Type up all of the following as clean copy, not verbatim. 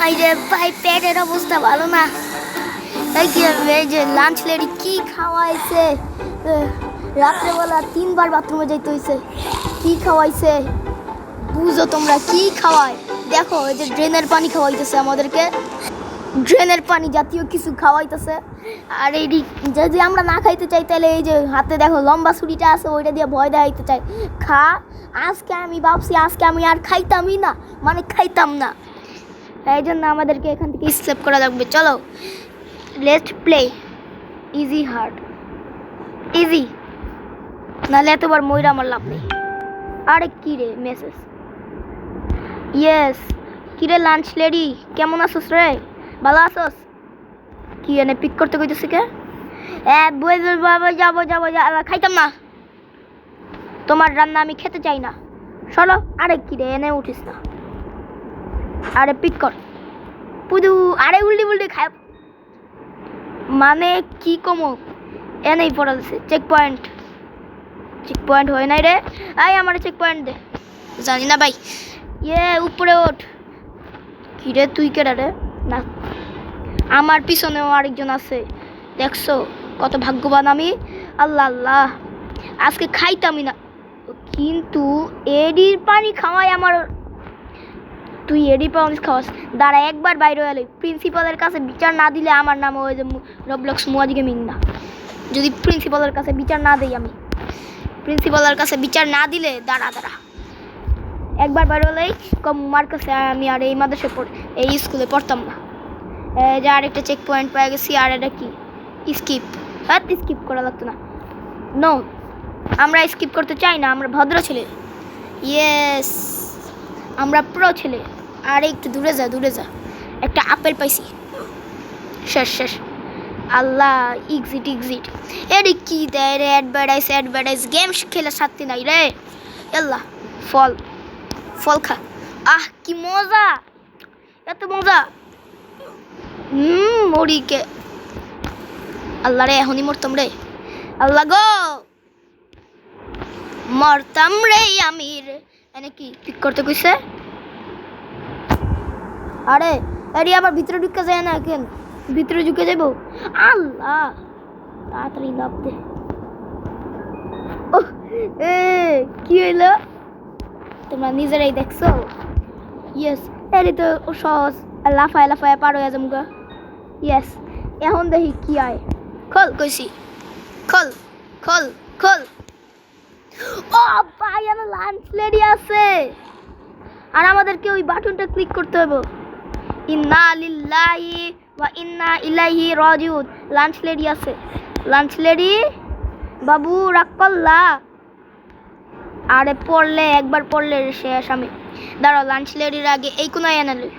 ভাই রে ভাই, পেটের অবস্থা ভালো না। এই যে লাঞ্চ লেডি কি খাওয়াইছে, রাত্রেবেলা 3বার বাথরুমে যাইতে হয়েছে। কি খাওয়াইছে বুঝো তোমরা, কি খাওয়ায় দেখো। এই যে ড্রেনের পানি খাওয়াইতেছে আমাদেরকে, ড্রেনের পানি জাতীয় কিছু খাওয়াইতেছে। আর এই যদি আমরা না খাইতে চাই তাহলে এই যে হাতে দেখো লম্বা ছুরিটা আছে, ওইটা দিয়ে ভয় দেখাইতে চাই খা। আজকে আমি ভাবছি আজকে আমি আর খাইতামই না, মানে খাইতাম না। এই জন্য আমাদেরকে এখান থেকে স্কেপ করা লাগবে। চলো let's play easy hard, easy, নাহলে এতবার ময়রা আমার লাভ নেই। আরে কি রে মেসেজ, ইয়েস কি রে লাঞ্চ লেডি, কেমন আছোস রে, ভালো আছোস? কি এনে পিক করতে কইতেছি কে? যাবো খাইতাম না, তোমার রান্না আমি খেতে চাই না, চলো। আরে কি রে এনে উঠিস না, আরে পিক কর পুদু। আরে উল্টি উল্টি খাই, মানে কি কমো এনেই পড়ালছে। চেক পয়েন্ট, চেক পয়েন্ট হয় নাই রে, আই আমার চেক পয়েন্ট দে। জানি না ভাই, উপরে ওঠ। কি রে তুই কেডা রে? না, আমার পিছনেও আরেকজন আছে, দেখছো কত ভাগ্যবান আমি। আল্লাহ আল্লাহ, আজকে খাইতামই না, কিন্তু এডির পানি খাওয়াই আমার। তুই এডি পানি খাওয়াস, দাঁড়া একবার বাইরে এলে প্রিন্সিপালের কাছে বিচার না দিলে আমার নাম ওই যে রবলক্স মুয়াজ গেমিং না। যদি প্রিন্সিপালের কাছে বিচার না দিই, আমি প্রিন্সিপালের কাছে বিচার না দিলে, দাঁড়া একবার বাইরে হলেই কম মার কাছে আমি আর এই মাদ্রাসায় এই স্কুলে পড়তাম না। যে আরেকটা চেক পয়েন্ট পেয়ে গেছি। আর এটা কি স্কিপ, হ্যাঁ স্কিপ করা লাগতো না। নো, আমরা স্কিপ করতে চাই না, আমরা ভদ্র ছেলে। ইয়েস, আমরা প্রো ছেলে। আর একটু দূরে যা, দূরে যা, একটা আপেল পাইছি, শেষ শেষ। আল্লাহ, এক্সিট এক্সিট। এডি কি দেয় রে, অ্যাডভার্টাইজ অ্যাডভার্টাইজ, গেম খেলে শান্তি নাই রে। আল্লাহ, ফল ফল খা। আহ কি মজা, এত মজা। মরিকে আল্লাহ রে, এখনই মরতাম রে। আল্লাহ গো, মরতাম রে আমির। এনে কি পিক করতে কইছে? আরে আরে আবার ভিতরে ঢুকে যায় না কেন? ভিতরে ঢুকে যাবো? আল্লাহ, তাড়াতাড়ি লাভ দে। ওহ কি হইলো তোমরা নিজেরাই দেখছো? ইয়েস, এরই তো সহজ, লাফায় লাফায় পার হয়ে যাবো গা। ইয়েস, এখন দেখি কি আয়। খোল কইছি, খোল খোল খোল। ও ভাই, আমার লাঞ্চ লেডি আছে, আর আমাদেরকে ওই বাটনটা ক্লিক করতে হবে। ইন্না লিল্লাহি ওয়া ইন্না ইলাইহি রাজিউন। লাঞ্চ লেডি আছে, লাঞ্চ লেডি বাবু রাক্কল্লা। আরে পড়লে একবার পড়লে শেষ আমি। দাঁড়াও, লাঞ্চ লেডির আগে এই কোনায় এনে লই।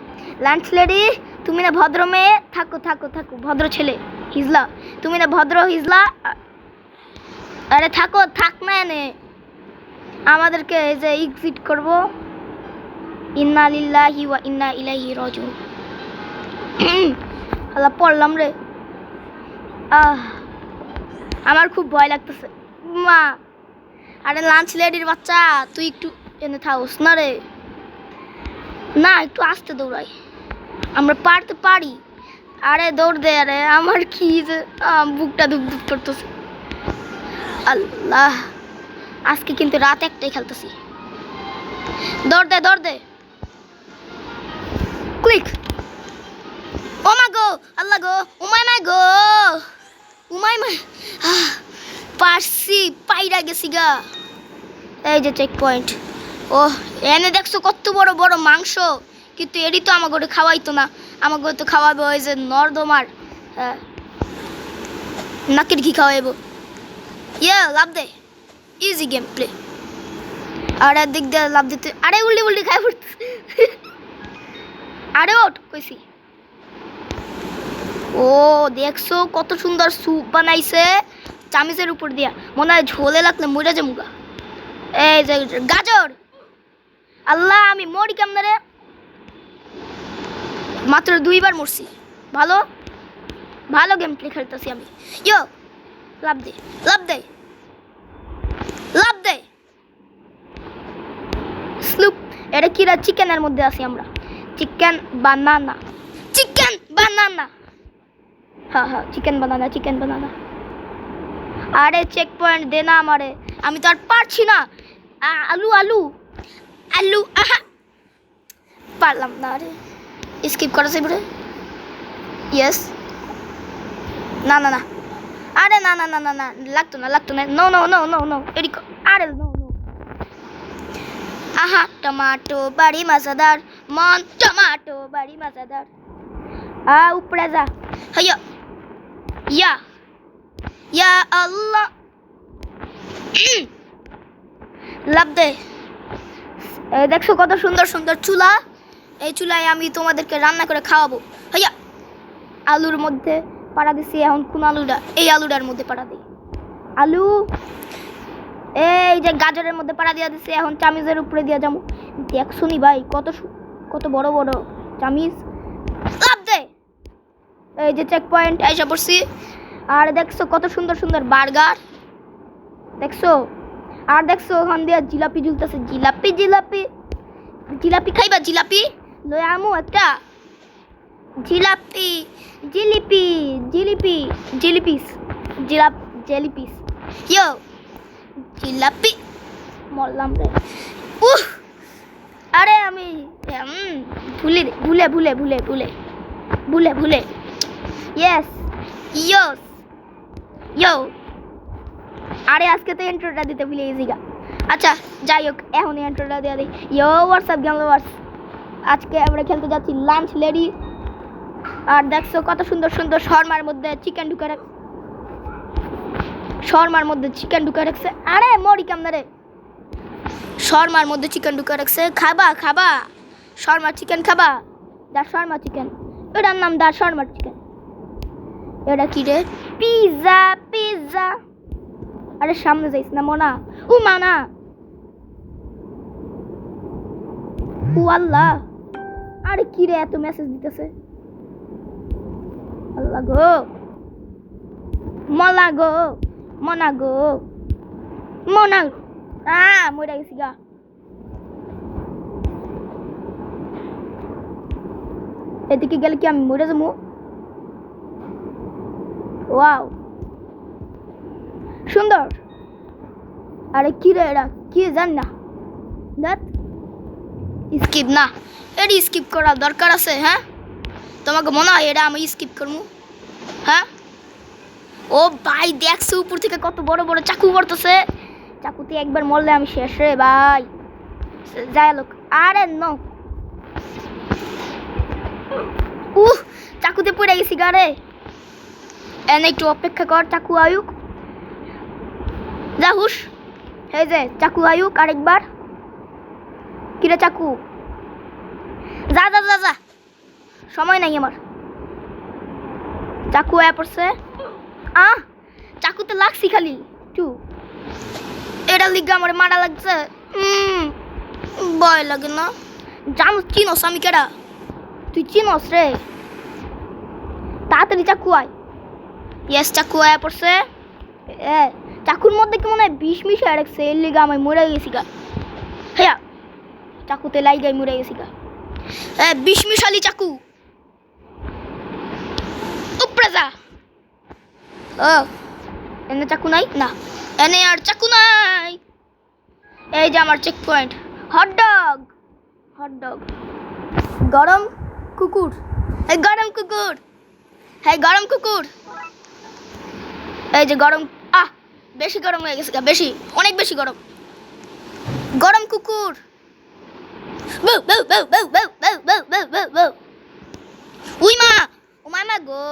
লাঞ্চ লেডি, তুমি না ভদ্র মেয়ে, থাকো থাকো থাকো, ভদ্র ছেলে হিজলা, তুমি না ভদ্র হিজলা। আরে থাকো, থাক না এনে, আমাদেরকে এই যে এক্সিট করব। ইন্না লিল্লাহি ওয়া ইন্না ইলাইহি রাজিউন। আল্লাহ, পড়লাম রে। আমার খুব ভয় লাগতেছে মা। আরে লাঞ্চ লেডির বাচ্চা, তুই একটু এনে থাকস না রে, না একটু আস্তে দৌড়াই, আমরা পারতে পারি। আরে দৌড় দে, আরে আমার কি যে বুকটা ধুক ধুক করতেছে। আল্লাহ, আজকে কিন্তু রাত একটাই খেলতেছি। দৌড় দে, দৌড় দে, ক্লিক। ও মা গো, আল্লাহ গো, উমাই মা গো, উমাই মা। পারছি, পাইরা গেছি গা। এই যে চেক পয়েন্ট। ও এনে দেখছো কত বড় বড় মাংস, কিন্তু এরই তো আমাকে খাওয়াইতো না, আমাকে তো খাওয়াবে ওই যে নর্দমার নাকের ঘি খাওয়াইব। লাভ দে, ইজি গেম প্লে। আর একদিক দিয়ে লাভ দিতে, আরে উল্টি উল্টি খাই পড়তে। আরে ওঠ কইছি। ও দেখছো কত সুন্দর স্যুপ বানাইছে চামিচের উপর দিয়া, মনে হয় ঝোলে লাগলে মরে যাবো গা। এই যে গাজর, আল্লাহ আমি মরি কেমন রে, মাত্র 2বার মরছি। ভালো ভালো গেম প্লে খেলতেছি আমি। লাভ দে, লাভ দে, লাভ দে, স্লুপ। এটা কিরা চিকেনের মধ্যে আছি আমরা, চিকেন বানানা। বানানা। হ্যাঁ চিকেন বানানা। আরে চেক পয়েন্ট দে না আমারে, আমি তো আর পারছি না। আলু আহা পারলাম না। আরে স্কিপ করা যাবে। ইয়েস না আরে না লাগতো না নো এদিক। আরে নো আহা টমাটো বাড়ি মজাদার, মন টমাটো বাড়ি মজাদার। উপরে যা। হাইয়া ইয়া আল্লাহ লাভ দে। দেখছো কত সুন্দর চুলা, এই চুলায় আমি তোমাদেরকে রান্না করে খাওয়াবো। হাইয়া আলুর মধ্যে পাড়া দিছি, এখন কোন আলুটা? এই আলুটার মধ্যে পাড়া দিই। আলু এই যে গাজরের মধ্যে পাড়া দিয়া দিছি, এখন চামিজের উপরে দিয়া যাবো। দেখছো নি ভাই কত বড় চামিজ। লাভ দে। এই যে চেক পয়েন্ট আইসা পড়ছি। আর দেখছো কত সুন্দর বার্গার দেখছো। আর দেখছো ওখান দিয়ে জিলাপি ঝুলতেছে। জিলাপি খাইবা? জিলাপি লই আমু একটা। জেলিপিস ইয়ো জিলাপি। মরলাম রে। আরে আমি ভুলে ইয়েস ইয়ো। আরে আজকে তো ইন্ট্রোটা দিতে ভুলে গেছি গা। আচ্ছা যাই হোক, এখন ইন্ট্রোটা দিয়ে দিই। ইয়ো হোয়াটসঅ্যাপ গ্যাংলার্স, আজকে আমরা খেলতে যাচ্ছি লাঞ্চ লেডি। আর দেখছো কত সুন্দর শর্মার মধ্যে চিকেন ঢুকে রাখছে। আরে মরি কেমন রে। শর্মার মধ্যে চিকেন ঢুকে রাখছে। খাবা শর্মার চিকেন খাবা? দা শর্মা চিকেন, এটার নাম দা শর্মার চিকেন। এটা কি রে? পিৎজা। আরে সামনে যাইস না মোনা। মানা আল্লাহ। আরে কি রে এত মেসেজ দিতেছে। আল্লাহ গো মোনা মরে গেছি গা। এদিকে গেলে কি আমি মরে যাবো? ওয়াও সুন্দর। আরে কি রে এরা কি জান না। স্কিপ না, এটি স্কিপ করার দরকার আছে? হ্যাঁ তোমাকে মনে হয় এটা আমি স্কিপ করবো? হ্যাঁ ও ভাই দেখছো উপর থেকে কত বড় চাকু পড়তেছে। চাকুতে একবার মরলে আমি শেষ রে ভাই। যাই লোক। আরে নো চাকুতে পড়ে গেছি গারে। এনে একটু অপেক্ষা কর, চাকু আয়ুক। যা হুশ। এই যে চাকু আয়ুক আরেকবার। কিরে চাকু যা সময় নাই আমার। চাকু আয়া পড়ছে। চাকুতে লাগছি খালি এটা লিগা আমার মারা লাগছে। ভয় লাগে না? চিনস আমি কেডা? তুই চিনস রে? তাড়াতাড়ি চাকু আয়। ইয়েস চাকু আয়া পড়ছে। চাকুর মধ্যে কি মনে হয় বিষ মিশায় রাখছে, এর লিগা আমি মরে গেছি গা। হ্যাঁ চাকুতে লাইগাই মরে গেছি গা। বিষ মিশালি চাকু। উপরে যা। এনে চাকু নাই না, এনে আর চাকু নাই। এই যে আমার চেক পয়েন্ট। হটডগ গরম কুকুর। এই যে গরম। বেশি গরম হয়ে গেছে, অনেক বেশি গরম কুকুর। উমা গো।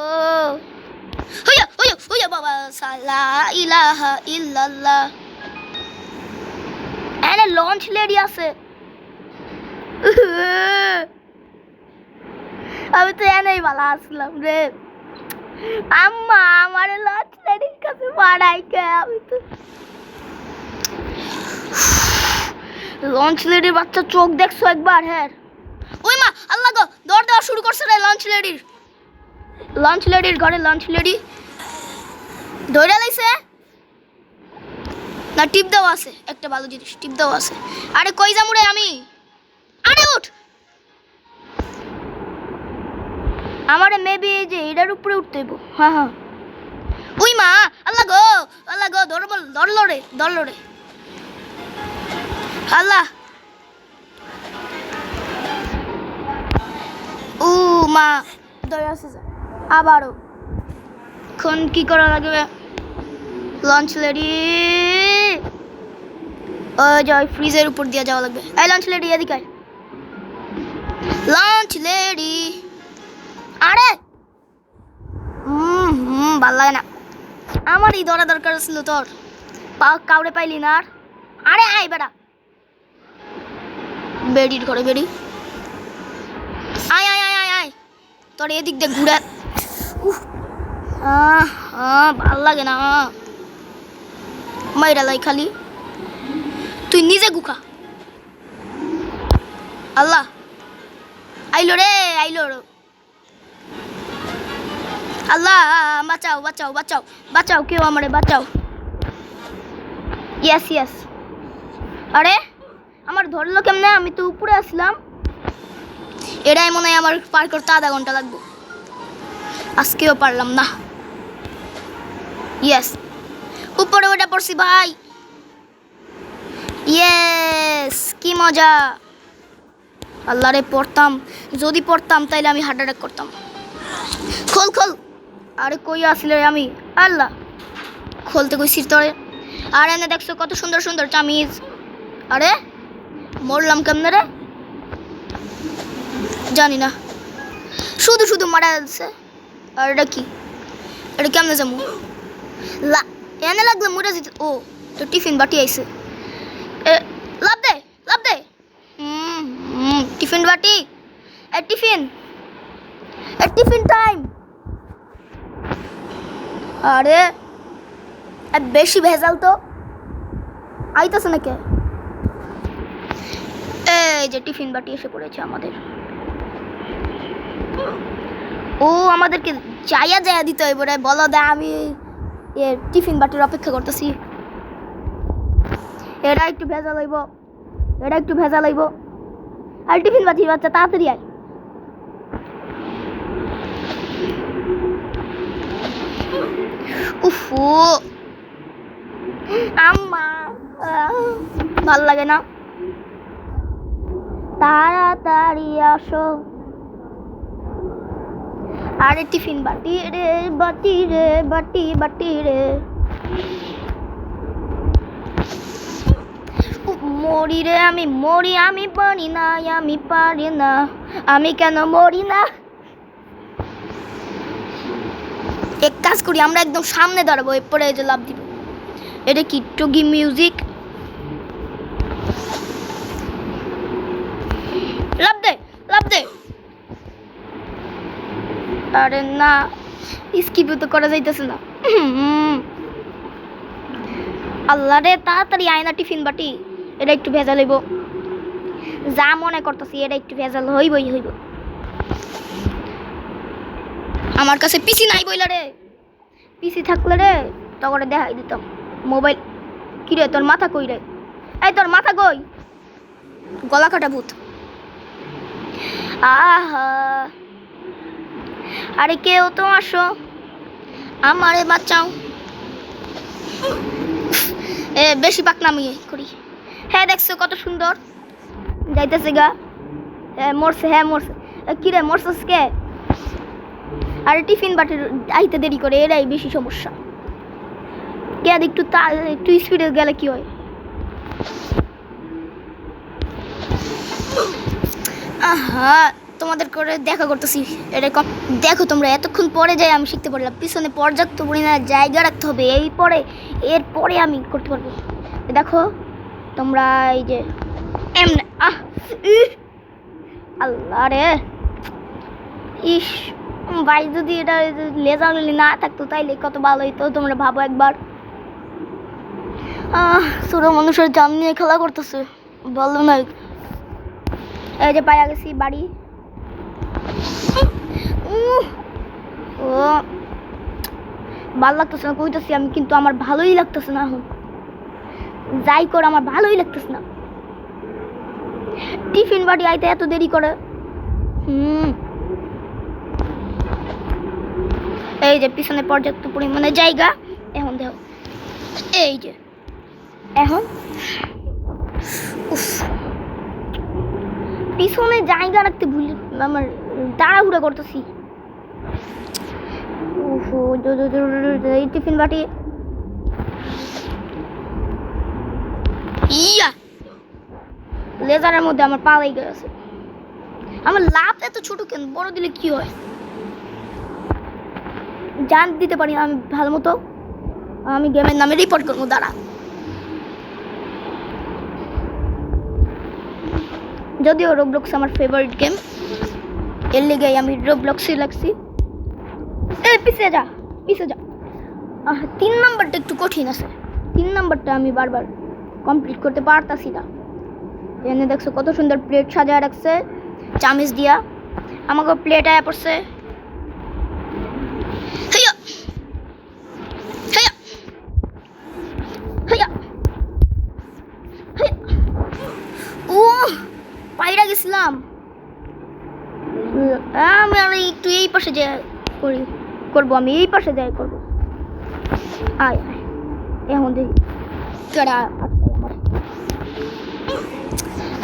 হইয়া বাবা সালা ইলাহা ইল্লাল্লাহ। এনে লঞ্চ লেডি আছে। আমি তো এনেই ভালো আসলাম রে। আম্মা আমার লঞ্চ লেডির কাছে পাড়াই কে। আমি তো লঞ্চ লেডির বাচ্চা চোখ দেখছো একবার? হ্যাঁ ওই মা আল্লাহ গো, দৌড় দেওয়া শুরু করছে রে লঞ্চ লেডির ঘরে। লঞ্চ লেডি ধরে লাইছে না? টিপ দেওয়া আছে একটা ভালো জিনিস, টিপ দেওয়া আছে। আরে কই যামু রে আমি? আরে উঠ। আমারে মেবি এই যে এটার উপরে উঠতে হইব। হ্যাঁ হ্যাঁ। উই মা, আল্লাহ গো, ধরলো রে আল্লাহ। ও মা, ধরে আছে আবারও। এখন কি করা লাগবে? লঞ্চ লেডি, ওই যে ফ্রিজের উপর দিয়ে যাওয়া লাগবে। এই লঞ্চ লেডি এদিকে আয়। লঞ্চ লেডি, আরে ভাল লাগে না। আমারই ধরা দরকার ছিল তোর, কাউরে পাইলি না। আর আরে আয় বেড়া, বেডির ঘরে বেডি, আয় আয় আয় আয় আয়, তোর এদিক দিয়ে ঘুরে। ভাল লাগে না, মাইরা লাই খালি। তুই নিজে গুখা। আল্লাহ, আইলো রে আল্লাহ, বাঁচাও কেউ আমারে বাঁচাও। ইয়েস। আরে আমার ধরলো কেমনে? আমি তো উপরে আসলাম। এটাই মনে হয় আমার পার করতে আধা ঘন্টা লাগবে। আজকেও পারলাম না। ইয়েস, উপরে ওটা পড়ছি ভাই। ইয়েস, কি মজা। আল্লাহ রে, যদি পড়তাম তাইলে আমি হার্ট অ্যাটাক করতাম। খোল। আরে কই আসলে আমি? আল্লাহ, খোলতে কইছিস তোরে। আর এনে দেখছো কত সুন্দর চামিজ। আরে মরলাম কেমনে রে? জানি না, শুধু মারা যাচ্ছে। আর এটা কি? এটা কেমনে যাবো? এনে লাগলে মরে যেত। ও তো টিফিন বাটি আইছে। লাভ দে টিফিন বাটি, টিফিন টাইম। আরে বেশি ভেজাল তো আইতাছে নাকি? এই যে টিফিন বাটি এসে পড়েছে আমাদের। ও আমাদেরকে যাইয়া দিতে হইব রে। বলো দে, আমি টিফিন বাটির অপেক্ষা করতেছি। এটা একটু ভেজাল হইব। আর টিফিন বাটির বাচ্চা তাড়াতাড়ি আয়। উফু, আম্মা ভাল লাগে না। তাড়াতাড়ি আসো। আরে টিফিন বাটি রে, বাটি রে। মরি রে, আমি পারি না, আমি কেন মরি না? এক কাজ করি, আমরা একদম সামনে দাঁড়াবো, এরপরে এই যে লাভ দিব। এটা কি টুগি মিউজিক? লাভ দে। আরে না, স্কিপও তো করা যাইতেছে না। আল্লাহ রে, তাড়াতাড়ি আয় না টিফিন বাটি। এটা একটু ভেজাল হইব, যা মনে করতেছি এটা একটু ভেজাল হইবই। আমার কাছে পিসি নাই বইলা রে। পিসি থাকলে রে তখন দেখাই দিতাম। মোবাইল কি রে, তোর মাথা কই রে? এই তোর মাথা কই? গলা কাটা ভূত। আহা, আরে কেউ তো আসো, আমারে বাঁচাও। বেশি পাকনামি করি। হ্যাঁ দেখছো কত সুন্দর যাইতেছে গা। মরছে। কি রে, মরছিস কে? আরে টিফিন বাটির আইতে দেরি করে, এরাই বেশি সমস্যা। কে একটু স্পিডে গেলে কি হয়? আহা, তোমাদের করে দেখা করতেছি এরকম। দেখো তোমরা, এতক্ষণ পরে যাই আমি শিখতে পারলাম। পিছনে পর্যাপ্ত পরিমাণে জায়গা রাখতে হবে, এরপরে আমি করতে পারবো। দেখো তোমরা, এই যে এমনি। আল্লাহ রে, ইস ভাই, যদি এটা লেজার না থাকতো তাইলে কত ভালো হইতো। তোমরা ভাবো একবার, ছোট মানুষের জান নিয়ে খেলা করতেছে, বলো না। এই যে পাইয়া গেছি বাড়ি। ও ভালো লাগতেছে না কইতেছি আমি, কিন্তু আমার ভালোই লাগতেছে না। এখন যাই করে আমার ভালোই লাগতেছে না। টিফিন বাড়ি আইতে এত দেরি করে। এই যে পিছনে পর্যাপ্ত পরিমাণে জায়গা। এখন দেখো এই যে এখন পিছনে জায়গা রাখতে ভুলে আমার তাড়াহুড়া করতেছি। এই টিফিন বাটি ইয়া লেজারের মধ্যে আমার পা লেগে গেছে। আমার লাভ এত ছোট কেন? বড় দিলে কি হয়? জান দিতে পারি না আমি ভালো মতো। আমি গেমের নামে রিপোর্ট করবো, দাঁড়া। যদিও রোবলক্স আমার ফেভারিট গেম, এর লেগে আমি রোবলক্সই লাগছি। এই পিছিয়ে যা, পিছিয়ে যা। 3 নাম্বারটা একটু কঠিন আছে। 3 নাম্বারটা আমি বারবার কমপ্লিট করতে পারতাছি না। এখানে দেখছো কত সুন্দর প্লেট সাজায় রাখছে চামিচ দিয়া। আমাকে প্লেট আয়া পড়ছে। হাইয়া হাইয়া হাইয়া হাইয়া। ও পায়রা গেছিলাম। আমি একটু এই পাশে যাই করবো, আমি এই পাশে যাই করবো। আয় আয় এখন দেখি কেডা আমার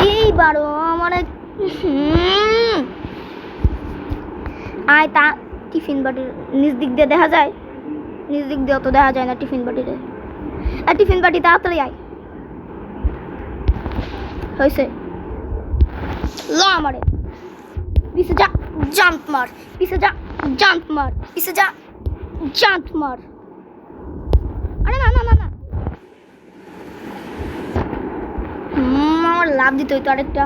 এইবারও আমার আয় তা টিফিন বাটির নিচ দিক দিয়ে দেখা যায়, নিচ দিক দিয়ে অত দেখা যায় না টিফিন বাটিতে। আর টিফিন বাটি তাড়াতাড়ি আয় হয়েছে। ল আমারে পিছে যা, জাম্প মার, পিছে যা, জাম্প মার, পিছে যা, জাম্প মার। আরে না না না না, আমার লাভ দিতে হইতো আরেকটা।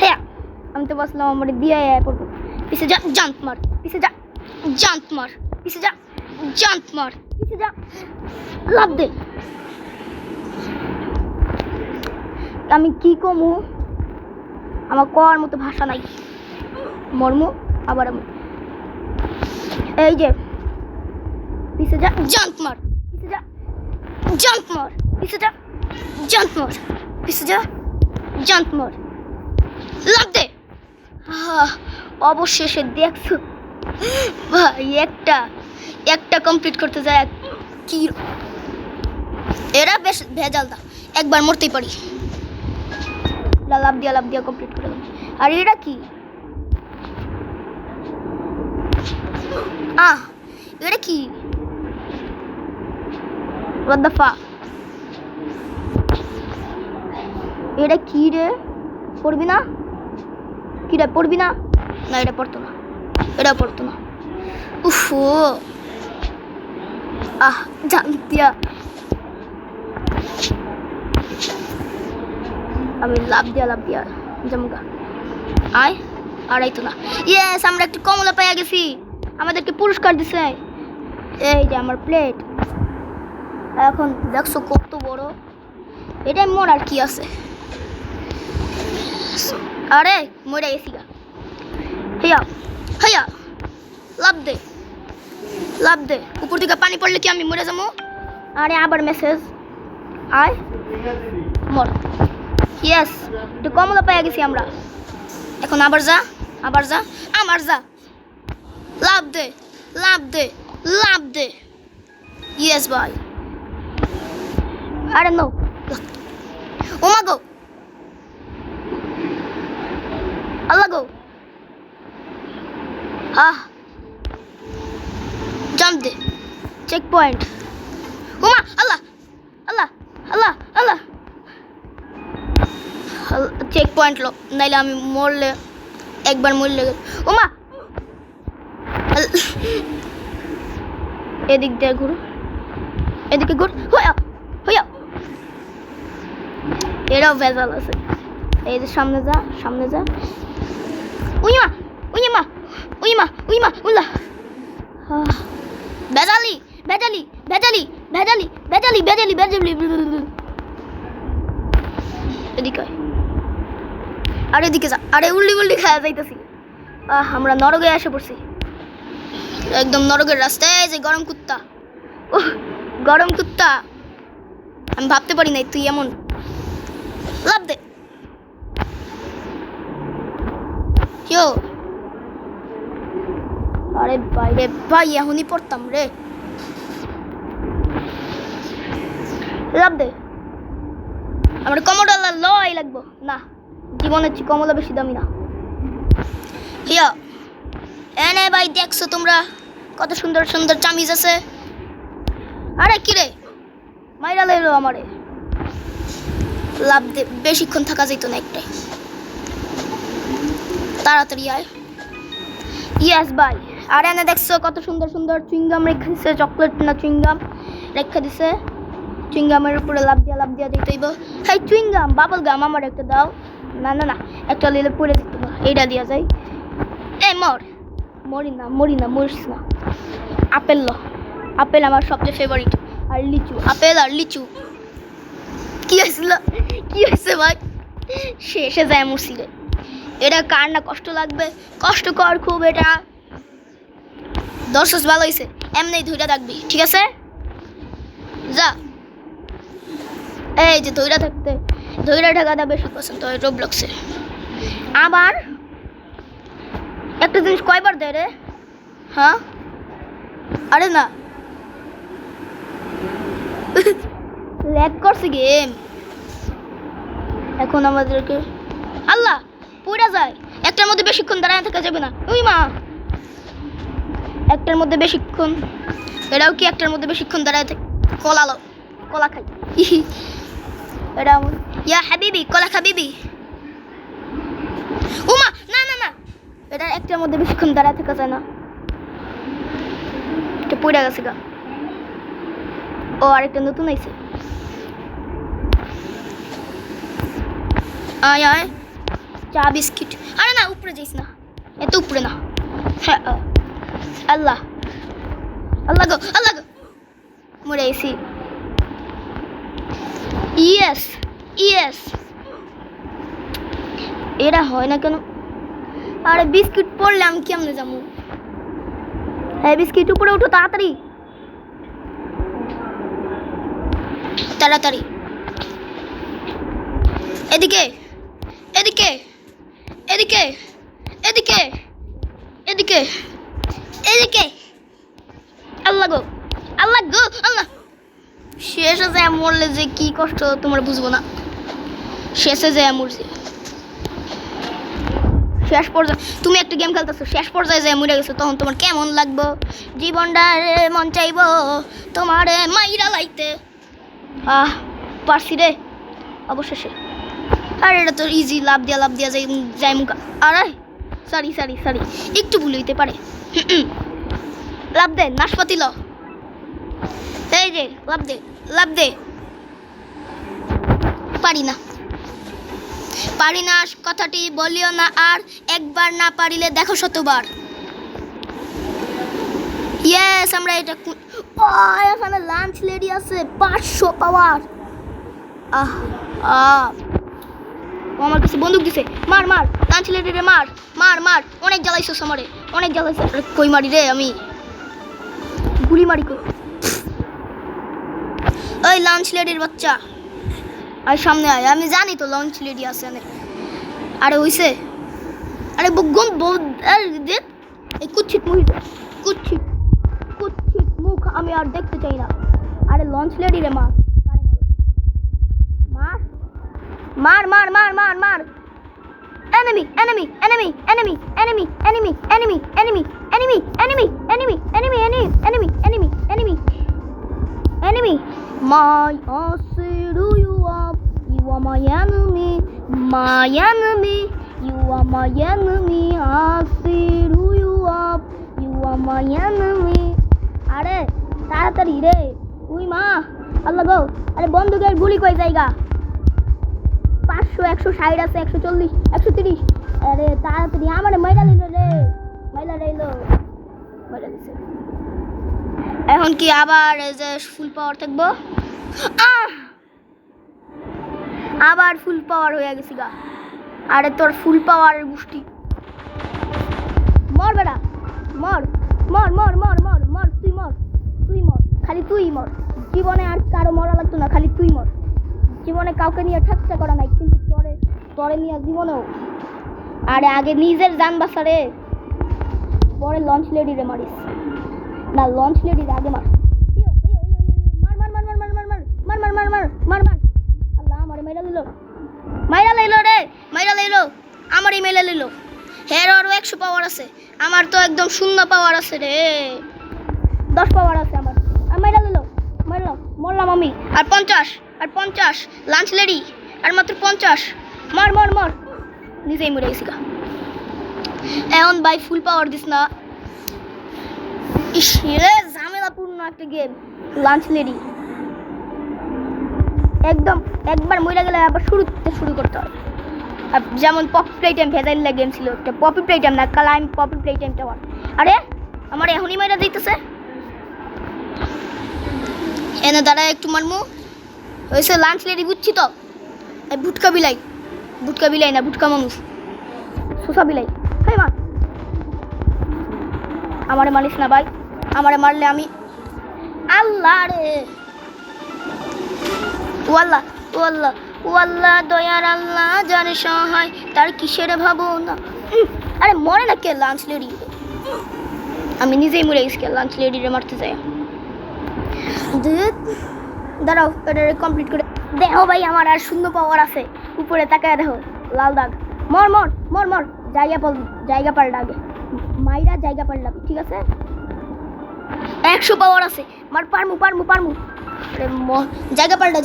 হ্যাঁ আমি তো বসলাম আমার দিয়ে পড়বো। পিছে যা, জাম্প মার, পিছে যা, জাম্প মার, পিছে যা, জাম্প মার, পিছে যা, লাভ দে। আমি কি কমু? আমার কর মতো ভাষা নাই। মর্ম আবার আমি এই যে পিছে যা, জাম্প মার, পিছে যা, জাম্প মার, পিছে যা, জাম্প মার, পিছে যা, জাম্প মার, লাভ দে। অবশেষে দেখছো ভাই, একটা কমপ্লিট করতে যায় কি এরা বেশ ভেজাল দা, একবার মরতেই পারি। লাভ দিয়া কমপ্লিট করে। আর এটা কি? এটা কি? What the fuck? এটা কি রে? পড়বি না? কি রে পড়বি না? না এটা পড়তো না, এটা পড়তো না। উফ জানতিয়া আমি লাভ দিয়া জমগা। আয় আড়াইতো না। ইয়েস, আমরা একটু কমলা পেয়ে গেছি, আমাদেরকে পুরস্কার দিছে। এই যে আমার প্লেট। এখন দেখছো কত বড়। এটাই মোর আর কি আছে। আরে মরে গেছি গা। হইয়া হইয়া লাভ দে, লাভ দে। উপর থেকে পানি পড়লে কি আমি মরে যাবো? আরে আবার মেসেজ। আয় মর। ইয়েস, একটু কমলা পেয়ে গেছি আমরা। এখন আবার যা, আবার যা, আমার যা। লাভ দে, লাভ দে, লাভ দে। ইয়েস ভাই। আরে নো, ও মা গো, আল্লাহ গো। জাম্প দে, চেক পয়েন্ট। ওমা আল্লাহ আল্লাহ আল্লাহ আল্লাহ, চেক পয়েন্ট লো, নাইলে আমি মরলে একবার মরলে। ওমা এদিক দিয়ে ঘুরো, এদিকে ঘুর। হইয়া হইয়া, এরাও ভেজাল আছে। এই যে সামনে যা, সামনে যা। উইমা উইমা উইমা উইমা উল্লাহ। ভেজালি ভেজালি ভেজালি ভেজালি ভেজালি ভেজালি ভেজালি। এদিকে আর এদিকে যা। আরে উল্লি খাওয়া যাইতেছি। আমরা নরকে এসে পড়ছি, একদম নরকের রাস্তায়। যে গরম কুত্তা, ও গরম কুত্তা, আমি ভাবতে পারি নাই তুই এমন। লাভ দে। আরে ভাই রে ভাই, এখনই পড়তাম রে। লাভ দে। আমার কমলা লয় লাগবো না, জীবনের চেয়ে কমলা বেশি দামি না। হিয়া এনে ভাই, দেখছো তোমরা কত সুন্দর সুন্দর চামিজ আছে। আরে কিরে মাইরা লাইলো আমারে। লাভ দে, বেশিক্ষণ থাকা যেত না, একটাই তাড়াতাড়ি আয়। ইয়েস ভাই। আর এনে দেখছো কত সুন্দর সুন্দর চুইংগাম রেখে দিছে, চকলেট না চুইংগাম রেখে দিছে। চুইংগামের উপরে লাভ দিয়া দিতে হইব। হ্যাঁ চুইংগাম, বাবল গাম আমার একটা দাও। না না না, একটা লিলে পরে দিতে হবে, এইটা দিয়া যায়। এই মরি না মরিস না। আপেল আপেল আমার সবচেয়ে ফেভারিট। আর লিচু, আপেল আর লিচু। কি হয়েছে ভাই? শেষে যায় মরছি রে। এটা কার না কষ্ট লাগবে, কষ্টকর খুব এটা। দর্শক ভালো হয়েছে, এমনি ধৈর্য থাকবি, ঠিক আছে? যা। এই যে ধৈর্য থাকাটা বেশি পছন্দ হয় রোবলক্সে। আবার একটা জিনিস কয়বার দেয় রে? হ্যাঁ আরে না, ল্যাগ করছে গেম। এখন আমাদেরকে আল্লাহ পুরা যায়। একটার মধ্যে বেশিক্ষণ দাঁড়ায় থাকা যাবে না। ওই মা, একটার মধ্যে বেশিক্ষণ, এটাও কি একটার মধ্যে বেশিক্ষণ দাঁড়ায় থাকে? কলা খাই। এটা ইয়া হাবিবি, কলা খাবিবি। উমা না না না, এটা একটার মধ্যে বেশিক্ষণ দাঁড়ায় থাকা যায় না। এটা পড়ে গেছে গা। ও আরেকটা নতুন আইছে। আয় আয়, চা বিস্কিট। আরে না, উপরে যাইস না, এত উপরে না। হ্যাঁ আল্লাহ গো মরে আইছি। ইয়েস এটা হয় না কেন? আরে বিস্কিট পড়লে আমি কেমনে যাবো? হ্যাঁ বিস্কিট উপরে উঠো তাড়াতাড়ি। এদিকে আল্লাহ গো শেষে যায় মরলে যে কি কষ্ট তোমরা বুঝবো না। শেষে যায় মরছে, শেষ পর্যায়ে তুমি একটা গেম খেলতেছো, শেষ পর্যায়ে যায় মরে গেছো, তখন তোমার কেমন লাগবো? জীবনটা মন চাইবো তোমার মাইরা লাইতে। পারছি রে অবশেষে। আর এটা তো ইজি, লাভ দিয়া যাই মুখা। আরে সরি একটু ভুল হইতে পারে। লাভ দে, নাশপাতি ল। এই যে লাভ দে। পারি না কথাটি বলিও না আর, একবার না পারিলে দেখো শতবার। ইয়েস, আমরা এটা এখানে লাঞ্চ লেডি আছে 500 পাওয়ার। আমার কাছে বন্দুক দিছে। মার লাঞ্চ লেডি রে, মার। অনেক জ্বালাইছিস আমারে, অনেক জ্বালাইছিস। কই মারি রে আমি? গুলি মারি কই? ওই লাঞ্চ লেডির বাচ্চা, আর সামনে আয়। আমি জানি তো লাঞ্চ লেডি আছে। আরে হইছে, আরে এই কুচ্ছিত মুখ আমি আর দেখতে চাই না। আরে লঞ্চ লেডি রে, মার। enemy my do you up, you are my enemy, you are my enemy, do you up, you are my enemy। আরে তাড়াতাড়ি রে, উই মা আল্লাহ গো। আরে বন্দুকের গুলি কই জায়গা? 500 160 আছে, 140 130। আরে তাড়াতাড়ি আমারে মাইরা দিল রে, মাইরা দিছে। এখন কি আবার এই যে ফুল পাওয়ার থাকবো? আবার ফুল পাওয়ার হয়ে গেছি গা। আরে তোর ফুল পাওয়ারের গোষ্ঠী। মর বেটা, মর, তুই মর, খালি তুই মর। জীবনে আর কারো মরা লাগতো না, খালি তুই মর। জীবনে কাউকে নিয়ে ঠাট্টা করা নাই, কিন্তু তরে নিয়ে জীবনেও। আরে আগে নিজের জান বাঁচা রে, পরে লঞ্চ লেডি রে মারিস না, লঞ্চ লেডি আগে মার। মার মার মার মার মার মার মার মার মার মার মার মার। আল্লাহ আমারে মাইরা লইলো রে, মাইরা লইলো আমারই মেলে লইলো। হের আরও 100 পাওয়ার আছে, আমার তো একদম 0 পাওয়ার আছে রে। 10 পাওয়ার আছে আমার। আর মাইরা লইলো, মরলাম আমি। আর 50 লাঞ্চ লেডি, আর মাত্র 50। মার মার মার, নিজেই মরে গেছি গা। এখন ভাই ফুল পাওয়ার দিস না। ইস রে, ঝামেলাপূর্ণ একটা গেম লাঞ্চ লেডি। একদম একবার মরে গেলে আবার শুরু করতে হবে। যেমন পপি প্লে টাইম ভেজাইল্লা গেম ছিল একটা, পপি প্লে টাইম না, কালাইম পপি প্লে টাইমটা আমার। আরে আমার এখনই মাইরা দিতেছে। এনে দাঁড়া একটু মারমু হয়েছে। লাঞ্চ লেডি বুঝছি তো, এই ভুটকা বিলাই না, ভুটকা মানুষ, শোষা বিলাই। হাই মা, আমারে মানিস না ভাই, আমারে মারলে আমি আল্লাহ রে। ও আল্লাহ দয়ার আল্লাহ, জানে সহায় তার কিসের ভাবনা। আরে মরে না কে লাঞ্চ লেডি? আমি নিজেই মরে গেছি লাঞ্চ লেডিরে মারতে যাই। দাঁড়াও, এটা কমপ্লিট করে দেখো ভাই, আমার আর 0 পাওয়ার আছে। উপরে তাকায় দেখো লাল দাগ। মর মর মর মর, জায়গা পাল্টা আগে, মাইরা জায়গা পাল্টাবি, ঠিক আছে? 100 পাওয়ার আছে, মার, পারমু। জায়গা পাল্টা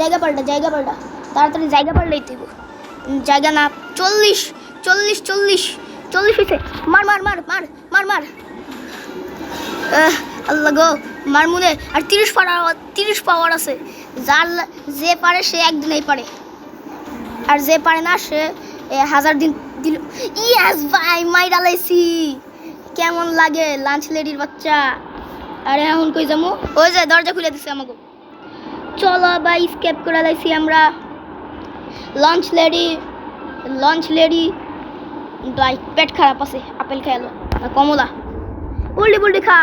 তাড়াতাড়ি, জায়গা পাল্টাই তুই। জায়গা না, 40 হয়েছে। মার আল্লাহ গো, মার মুনে। আর 30 পাওয়ার আছে। যে পারে সে একদিনেই পারে, আর যে পারে না সে 1000 দিন দিল। ইয়াস ভাই, মাইরা লাইছি। কেমন লাগে লাঞ্চ লেডির বাচ্চা? আরে এখন কই যাবো? ওই যে দরজা খুলে দিছে আমাকে। চলো ভাই, স্কেপ করে লাইছি আমরা। লঞ্চ লেডি ভাই পেট খারাপ আছে, আপেল খাইলো না কমলা। উল্টি খা।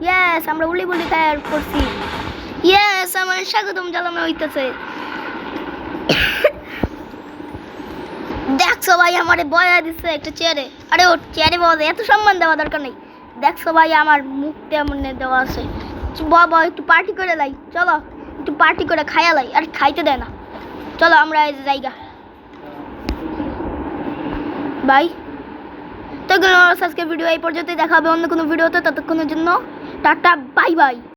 ইয়েস, আমরা উল্টি খাই করছি। ইয়েস, আমার স্বাগতম জানানো হইতেছে। দেখছো ভাই, আমারে বয়া দিচ্ছে একটা চেয়ারে। আরে ও চেয়ারে বসে, এত সম্মান দেওয়া দরকার নেই। দেখছো ভাই, আমার মুখ তেমন দেওয়া আছে। বাবা একটু পার্টি করে লাই, চলো একটু পার্টি করে খাইয়া লাই। আর খাইতে দেয় না। চলো আমরা এই জায়গা বাই। তো আজকের ভিডিও এই পর্যন্তই, দেখা হবে অন্য কোনো ভিডিওতে। ততক্ষণের জন্য টাটা, বাই বাই।